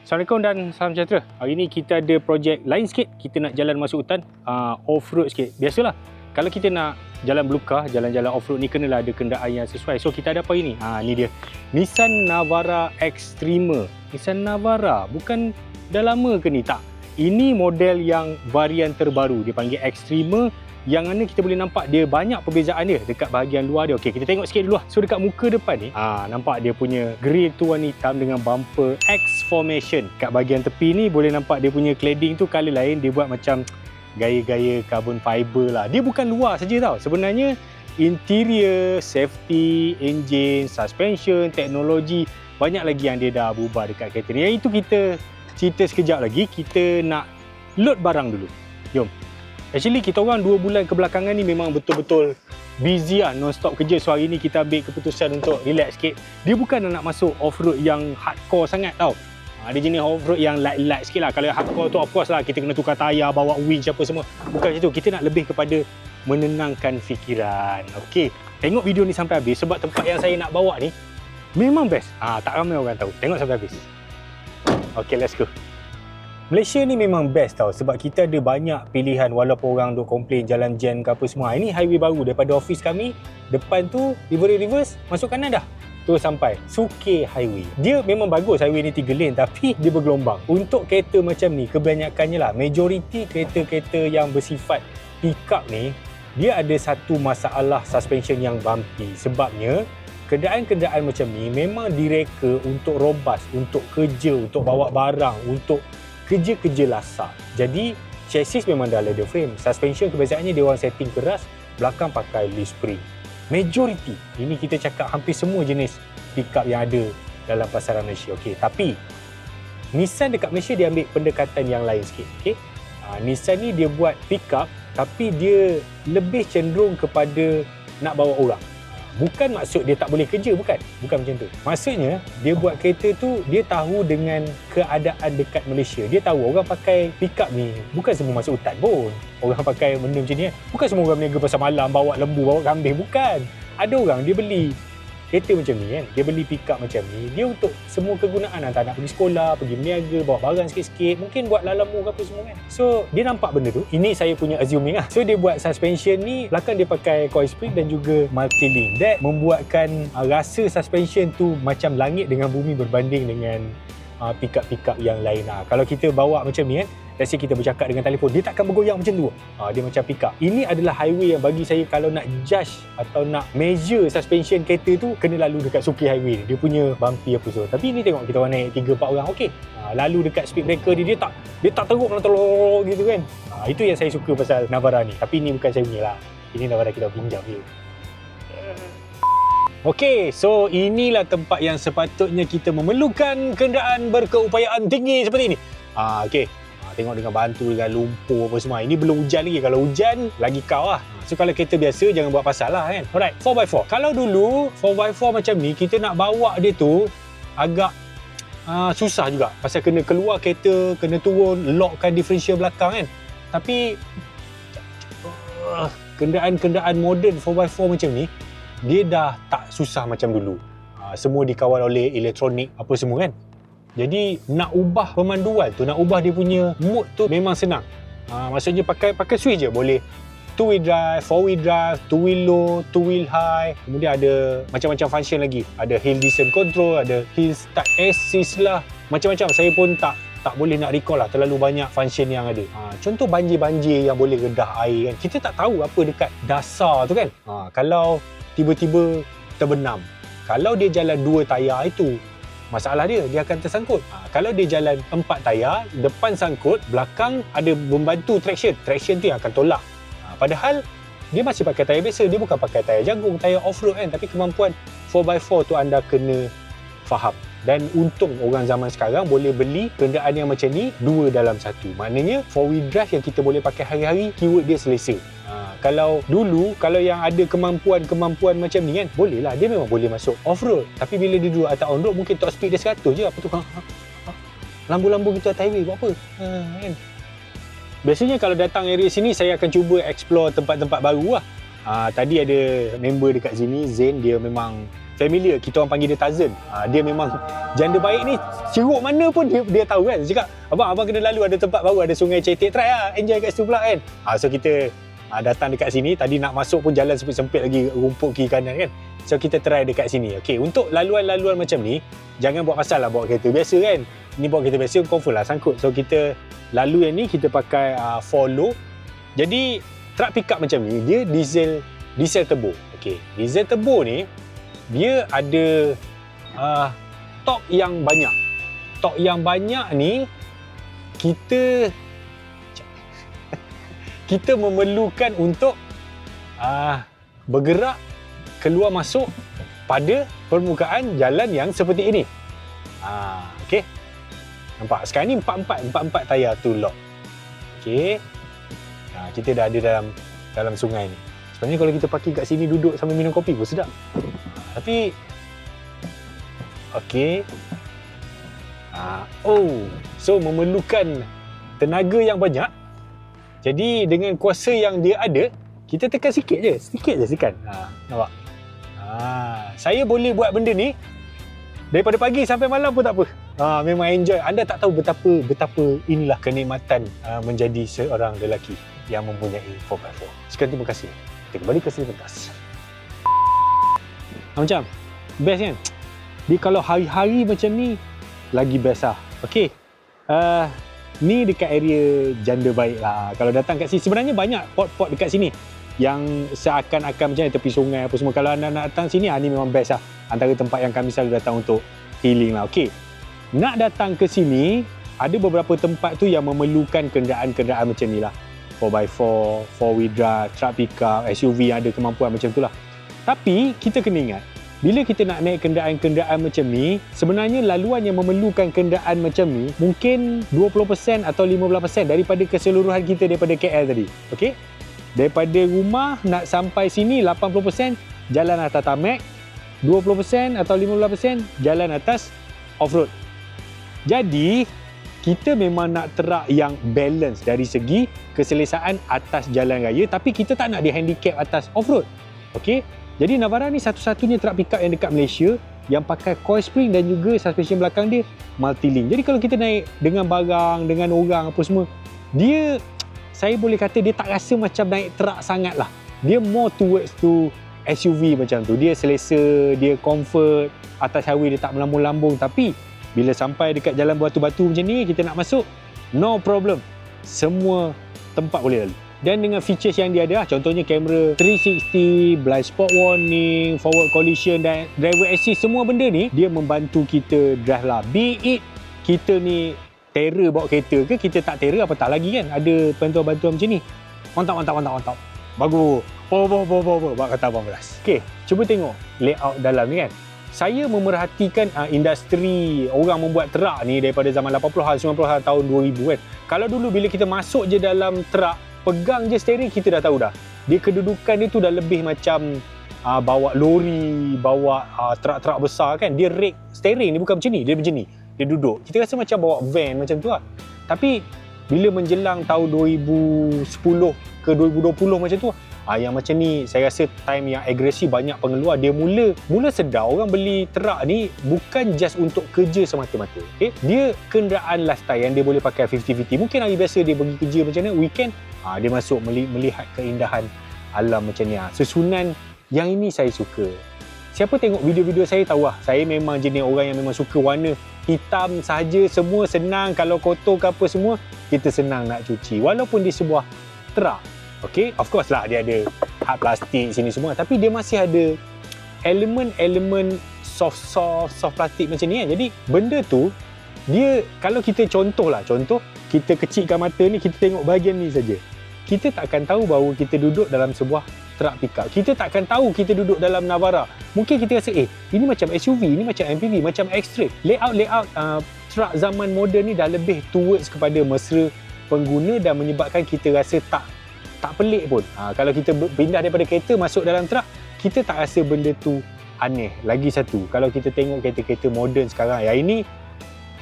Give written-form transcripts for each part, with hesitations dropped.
Assalamualaikum dan salam sejahtera. Hari ni kita ada projek lain sikit. Kita nak jalan masuk hutan, off-road sikit. Biasalah, kalau kita nak jalan belukar, jalan-jalan off-road ni kenalah ada kenderaan yang sesuai. So kita ada apa ini? Ni dia. Nissan Navara Extreme. Nissan Navara, bukan dah lama ke ni? Tak. Ini model yang varian terbaru. Dia panggil Extreme. Yang mana kita boleh nampak dia banyak perbezaan dia dekat bahagian luar dia. Okey, kita tengok sikit dulu lah. So dekat muka depan ni, nampak dia punya grill tu warna hitam dengan bumper X formation. Kat bahagian tepi ni boleh nampak dia punya cladding tu color lain. Dia buat macam gaya-gaya carbon fiber lah. Dia bukan luar saja tau. Sebenarnya interior, safety, engine, suspension, teknologi, banyak lagi yang dia dah berubah dekat kereta ni. Yang itu kita cerita sekejap lagi. Kita nak load barang dulu. Jom. Actually kita orang 2 bulan kebelakangan ni memang betul-betul busy lah, non-stop kerja. So hari ni kita ambil keputusan untuk relax sikit. Dia bukan nak masuk off-road yang hardcore sangat tau. Dia jenis off-road yang light-light sikit lah. Kalau hardcore tu of course lah kita kena tukar tayar, bawa winch apa semua. Bukan macam tu. Kita nak lebih kepada menenangkan fikiran. Okey, tengok video ni sampai habis sebab tempat yang saya nak bawa ni memang best. Tak ramai orang tahu. Tengok sampai habis. Okey, let's go. Malaysia ni memang best tau sebab kita ada banyak pilihan walaupun orang duk komplain jalan jam ke apa semua. Ini highway baru daripada office kami. Depan tu reverse, masuk kanan dah. Terus sampai Suke Highway. Dia memang bagus highway ni 3 lane tapi dia bergelombang. Untuk kereta macam ni kebanyakannya lah, majoriti kereta-kereta yang bersifat pickup ni dia ada satu masalah suspension yang bumpy. Sebabnya kenderaan-kenderaan macam ni memang direka untuk robust, untuk kerja, untuk bawa barang, untuk kerja-kerja lasak. Jadi chassis memang dah leather frame. Suspension kebiasaannya dia orang setting keras, belakang pakai leaf spring. Majority, ini kita cakap hampir semua jenis pickup yang ada dalam pasaran Malaysia. Okey, tapi Nissan dekat Malaysia dia ambil pendekatan yang lain sikit. Okey, Nissan ni dia buat pickup tapi dia lebih cenderung kepada nak bawa orang. Bukan maksud dia tak boleh kerja, bukan macam tu. Maksudnya dia buat kereta tu dia tahu dengan keadaan dekat Malaysia. Dia tahu orang pakai pickup ni bukan semua masuk hutan pun. Orang pakai benda macam ni kan. Bukan semua orang berniaga pasar malam bawa lembu, bawa kambing, bukan. Ada orang dia beli kereta macam ni kan. Dia beli pickup macam ni, dia untuk semua kegunaan. Antara nak pergi sekolah, pergi berniaga, bawa barang sikit-sikit, mungkin buat lalamu ke apa semua kan. So dia nampak benda tu. Ini saya punya assuming lah. So dia buat suspension ni, belakang dia pakai coil spring dan juga multi-link. That membuatkan rasa suspension tu macam langit dengan bumi berbanding dengan pickup-pickup yang lain lah. Kalau kita bawa macam ni kan, let's say kita bercakap dengan telefon, dia takkan bergoyang macam tu. Dia macam pickup. Ini adalah highway yang bagi saya kalau nak judge atau nak measure suspension kereta tu, kena lalu dekat Suki Highway ni. Dia punya bumpy apa semua. Tapi ini tengok kita orang naik 3-4 orang, okey. Lalu dekat speed breaker dia tak teruk telur gitu kan. Itu yang saya suka pasal Navara ni. Tapi ini bukan saya punya lah. Ini Navara kita pinjam je. Okey, so inilah tempat yang sepatutnya kita memerlukan kenderaan berkeupayaan tinggi seperti ini. Okey. Tengok dengan bantu dengan lumpur apa semua. Ini belum hujan lagi. Kalau hujan, lagi kau lah. So kalau kereta biasa, jangan buat pasal lah kan. Alright, 4x4. Kalau dulu 4x4 macam ni, kita nak bawa dia tu agak susah juga. Pasal kena keluar kereta, kena turun, lockkan differential belakang kan. Tapi kenderaan-kenderaan moden 4x4 macam ni, dia dah tak susah macam dulu. Semua dikawal oleh elektronik apa semua kan. Jadi nak ubah pemanduan tu, nak ubah dia punya mood tu memang senang. Maksudnya pakai switch je boleh. 2-wheel drive, 4-wheel drive, 2-wheel low, 2-wheel high. Kemudian ada macam-macam function lagi. Ada hill descent control, ada hill start assist lah. Macam-macam. Saya pun tak boleh nak recall lah, terlalu banyak function yang ada. Contoh banjir-banjir yang boleh redah air kan. Kita tak tahu apa dekat dasar tu kan. Kalau tiba-tiba terbenam. Kalau dia jalan 2 tayar itu, masalah dia akan tersangkut. Kalau dia jalan 4 tayar, depan sangkut, belakang ada membantu traction tu yang akan tolak. Padahal dia masih pakai tayar biasa, dia bukan pakai tayar jagung, tayar off-road kan. Tapi kemampuan 4x4 tu anda kena faham. Dan untung orang zaman sekarang boleh beli kenderaan yang macam ni 2 dalam 1. Maknanya 4-wheel drive yang kita boleh pakai hari-hari, keyword dia selesa. Kalau dulu, kalau yang ada kemampuan macam ni kan, boleh lah, dia memang boleh masuk off-road. Tapi bila dia duduk atas on-road, mungkin top speed dia 100 je. Apa tu? Lambu-lambu kita atas highway buat apa? Kan? Biasanya kalau datang area sini, saya akan cuba explore tempat-tempat baru lah. Tadi ada member dekat sini, Zain, dia memang familiar, kita orang panggil dia Tarzan. Dia memang janda baik ni, ceruk mana pun dia tahu kan. Dia cakap, abang kena lalu, ada tempat baru, ada sungai Cetek, try lah, enjoy kat situ pula kan. So kita datang dekat sini, tadi nak masuk pun jalan sempit-sempit lagi, rumput kiri kanan kan. So kita try dekat sini. Okay, untuk laluan-laluan macam ni, jangan buat pasal lah bawa kereta biasa kan. Ni bawa kereta biasa, confirm lah sangkut. So kita lalu yang ni, kita pakai follow. Jadi truck pickup macam ni, dia diesel turbo. Okay, diesel turbo ni, dia ada torque yang banyak. Torque yang banyak ni, kita memerlukan untuk bergerak keluar masuk pada permukaan jalan yang seperti ini. Okey. Nampak? Sekarang ni 44 tayar tu lock. Okey. Kita dah ada dalam sungai ni. Sebenarnya kalau kita parking kat sini duduk sambil minum kopi pun sedap. Tapi okey. So memerlukan tenaga yang banyak. Jadi dengan kuasa yang dia ada, kita tekan sikit je tekan. Nampak? Saya boleh buat benda ni daripada pagi sampai malam pun tak apa. Memang enjoy. Anda tak tahu betapa inilah kenikmatan menjadi seorang lelaki yang mempunyai 4x4. Sekian, terima kasih. Kita kembali ke Seri Pentas. Macam best kan? Dia kalau hari-hari macam ni lagi best lah. Okey. Ni dekat area janda baik lah. Kalau datang kat sini, sebenarnya banyak pot-pot dekat sini yang seakan-akan macam tepi sungai apa semua. Kalau anda nak datang sini, ni memang best lah. Antara tempat yang kami selalu datang untuk healing lah. Okey, nak datang ke sini, ada beberapa tempat tu yang memerlukan kenderaan-kenderaan macam ni lah. 4x4, 4-wheel drive, truck pickup, SUV yang ada kemampuan macam tu lah. Tapi kita kena ingat, bila kita nak naik kenderaan-kenderaan macam ni, sebenarnya laluan yang memerlukan kenderaan macam ni mungkin 20% atau 15% daripada keseluruhan kita daripada KL tadi. Okey? Daripada rumah nak sampai sini 80% jalan atas tarmac, 20% atau 15% jalan atas off-road. Jadi, kita memang nak truck yang balance dari segi keselesaan atas jalan raya, tapi kita tak nak dia handicap atas off-road. Okey? Jadi Navara ni satu-satunya truck pickup yang dekat Malaysia yang pakai coil spring dan juga suspension belakang dia multi-link. Jadi kalau kita naik dengan barang, dengan orang apa semua, saya boleh kata dia tak rasa macam naik truck sangat lah. Dia more towards to SUV macam tu. Dia selesa, dia comfort, atas highway dia tak melambung-lambung. Tapi bila sampai dekat jalan batu-batu macam ni, kita nak masuk, no problem. Semua tempat boleh lalu. Dan dengan features yang dia ada, contohnya kamera 360, blind spot warning, forward collision dan driver assist, semua benda ni dia membantu kita drive lah. Be it kita ni terror bawa kereta ke, kita tak terror apa tak lagi kan, ada bantuan-bantuan macam ni. Mantap. Bagus. Buat kata Abang Beras. Okey, cuba tengok layout dalam ni kan. Saya memerhatikan industri orang membuat truck ni daripada zaman 80-an, 90-an, tahun 2000 kan. Kalau dulu bila kita masuk je dalam truck, pegang je steering, kita dah tahu dah. Dia kedudukan dia tu dah lebih macam bawa lori, bawa truck-truck besar kan. Dia rake steering ni bukan macam ni, dia macam ni. Dia duduk. Kita rasa macam bawa van macam tu lah. Tapi bila menjelang tahun 2010 ke 2020 macam tu, yang macam ni saya rasa time yang agresif, banyak pengeluar. Dia mula sedar orang beli truck ni bukan just untuk kerja semata-mata. Okay? Dia kenderaan lifestyle yang dia boleh pakai 50-50. Mungkin hari biasa dia pergi kerja macam mana, weekend dia masuk melihat keindahan alam macam ni. Susunan yang ini saya suka. Siapa tengok video-video saya tahu lah, saya memang jenis orang yang memang suka warna hitam sahaja, semua senang. Kalau kotor ke apa semua, kita senang nak cuci. Walaupun di sebuah truck. Okay, of course lah dia ada hard plastik sini semua, tapi dia masih ada elemen-elemen soft plastik macam ni kan. Jadi benda tu, dia kalau kita contoh kita kecilkan mata ni, kita tengok bahagian ni saja, kita tak akan tahu bahawa kita duduk dalam sebuah truck pickup. Kita tak akan tahu kita duduk dalam Navara. Mungkin kita rasa ini macam SUV, ini macam MPV, macam X-Trail. Layout truck zaman moden ni dah lebih towards kepada mesra pengguna dan menyebabkan kita rasa tak pelik pun. Kalau kita pindah daripada kereta masuk dalam truck, kita tak rasa benda tu aneh. Lagi satu, kalau kita tengok kereta-kereta moden sekarang, yang ini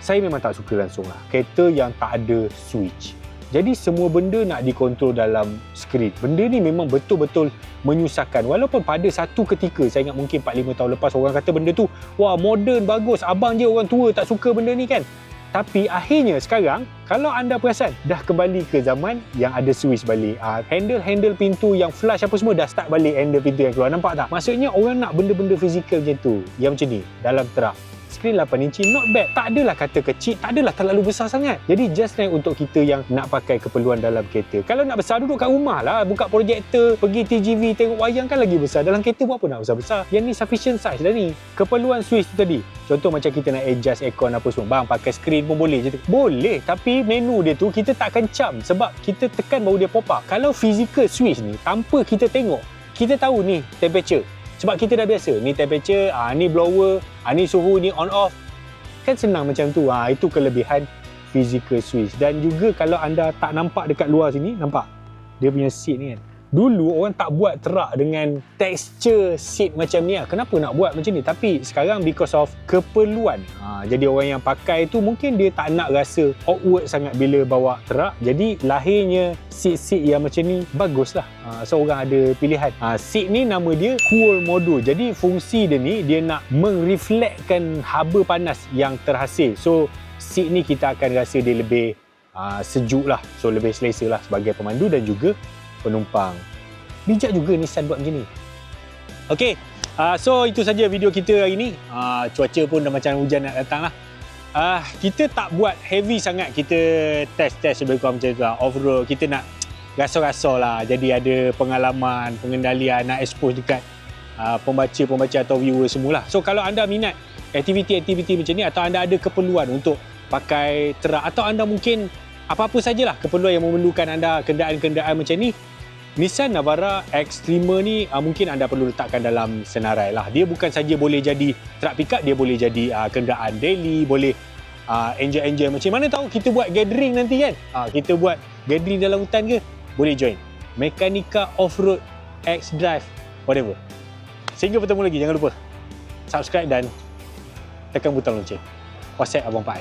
saya memang tak suka langsung lah. Kereta yang tak ada switch. Jadi semua benda nak dikontrol dalam skrin. Benda ni memang betul-betul menyusahkan. Walaupun pada satu ketika, saya ingat mungkin 4-5 tahun lepas, orang kata benda tu, wah moden, bagus, abang je orang tua tak suka benda ni kan. Tapi akhirnya sekarang, kalau anda perasan, dah kembali ke zaman yang ada switch balik. Handle pintu yang flash apa semua dah start balik handle pintu yang keluar. Nampak tak? Maksudnya orang nak benda-benda fizikal macam tu. Yang macam ni, dalam truck. Skrin 8 inci, not bad. Tak adalah kata kecil, tak adalah terlalu besar sangat. Jadi just nice untuk kita yang nak pakai keperluan dalam kereta. Kalau nak besar, duduk kat rumah lah. Buka projektor, pergi TGV, tengok wayang kan lagi besar. Dalam kereta buat apa nak besar-besar? Yang ni sufficient size dah ni. Keperluan switch tu tadi. Contoh macam kita nak adjust aircon apa semua. Bang, pakai skrin pun boleh je tu. Boleh, tapi menu dia tu kita tak akan cam. Sebab kita tekan baru dia pop up. Kalau physical switch ni, tanpa kita tengok, kita tahu ni temperature. Sebab kita dah biasa, ni temperature, ni blower, ni suhu, ni on off. Kan senang macam tu. Itu kelebihan physical switch. Dan juga kalau anda tak nampak dekat luar sini, nampak? Dia punya seat ni kan. Dulu orang tak buat truck dengan texture seat macam ni lah. Kenapa nak buat macam ni? Tapi sekarang because of keperluan. Jadi orang yang pakai tu mungkin dia tak nak rasa awkward sangat bila bawa truck. Jadi lahirnya seat-seat yang macam ni baguslah. So orang ada pilihan. Seat ni nama dia cool module. Jadi fungsi dia ni dia nak mereflektkan haba panas yang terhasil. So seat ni kita akan rasa dia lebih sejuk lah. So lebih selesa lah sebagai pemandu dan juga penumpang. Bijak juga Nissan buat macam ni. Okey, so itu saja video kita hari ni. Cuaca pun dah macam hujan nak datang lah. Kita tak buat heavy sangat. Kita test lebih kurang macam tu lah. Off-road, kita nak rasau-rasau lah. Jadi ada pengalaman, pengendalian, nak expose dekat pembaca atau viewer semualah. So kalau anda minat aktiviti-aktiviti macam ni, atau anda ada keperluan untuk pakai truck, atau anda mungkin apa-apa sajalah keperluan yang memerlukan anda kenderaan-kenderaan macam ni, Nissan Navara Extrema ni mungkin anda perlu letakkan dalam senarai lah. Dia bukan saja boleh jadi truck pickup, dia boleh jadi kenderaan daily, boleh enjoy macam mana tahu kita buat gathering nanti kan. Kita buat gathering dalam hutan ke, boleh join Mekanika Off-Road X Drive whatever. Sehingga bertemu lagi, jangan lupa subscribe dan tekan butang lonceng. WhatsApp Abang Pak.